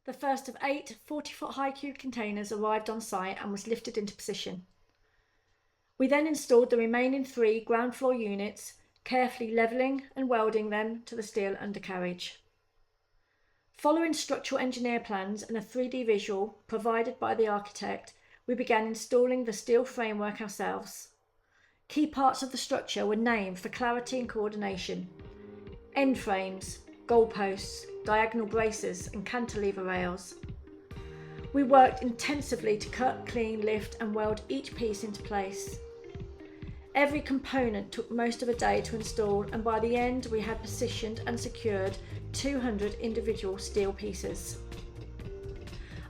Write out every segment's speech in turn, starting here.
The first of 8 40-foot high cube containers arrived on site and was lifted into position. We then installed the remaining 3 ground floor units, carefully levelling and welding them to the steel undercarriage. Following structural engineer plans and a 3D visual provided by the architect, we began installing the steel framework ourselves. Key parts of the structure were named for clarity and coordination: end frames, goalposts, diagonal braces and cantilever rails. We worked intensively to cut, clean, lift and weld each piece into place. Every component took most of a day to install, and by the end we had positioned and secured 200 individual steel pieces.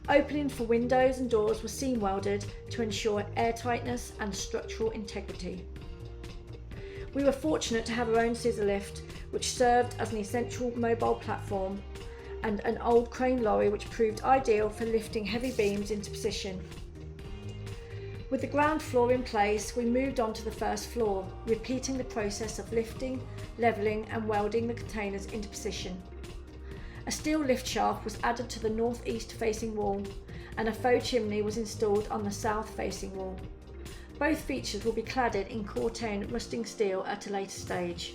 Opening for windows and doors were seam welded to ensure airtightness and structural integrity. We were fortunate to have our own scissor lift, which served as an essential mobile platform, and an old crane lorry which proved ideal for lifting heavy beams into position. With the ground floor in place, we moved on to the first floor, repeating the process of lifting, levelling and welding the containers into position. A steel lift shaft was added to the northeast facing wall, and a faux chimney was installed on the south facing wall. Both features will be cladded in Corten rusting steel at a later stage.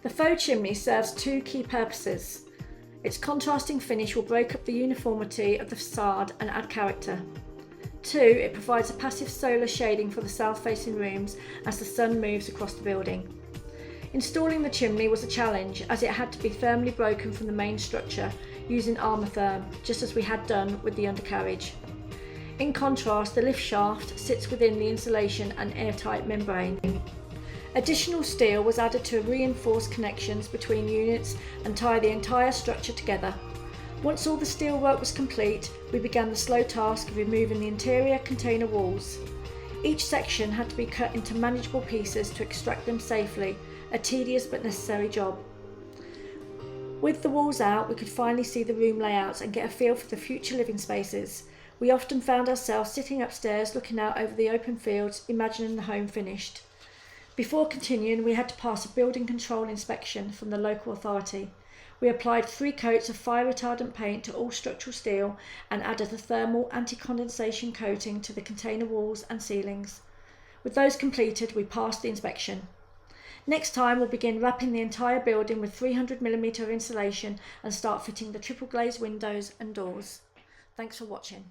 The faux chimney serves 2 key purposes. Its contrasting finish will break up the uniformity of the facade and add character. 2, it provides a passive solar shading for the south-facing rooms as the sun moves across the building. Installing the chimney was a challenge, as it had to be thermally broken from the main structure using Armotherm, just as we had done with the undercarriage. In contrast, the lift shaft sits within the insulation and airtight membrane. Additional steel was added to reinforce connections between units and tie the entire structure together. Once all the steel work was complete, we began the slow task of removing the interior container walls. Each section had to be cut into manageable pieces to extract them safely, a tedious but necessary job. With the walls out, we could finally see the room layouts and get a feel for the future living spaces. We often found ourselves sitting upstairs looking out over the open fields, imagining the home finished. Before continuing, we had to pass a building control inspection from the local authority. We applied 3 coats of fire retardant paint to all structural steel and added a thermal anti-condensation coating to the container walls and ceilings. With those completed, we passed the inspection. Next time, we'll begin wrapping the entire building with 300mm insulation and start fitting the triple glazed windows and doors. Thanks for watching.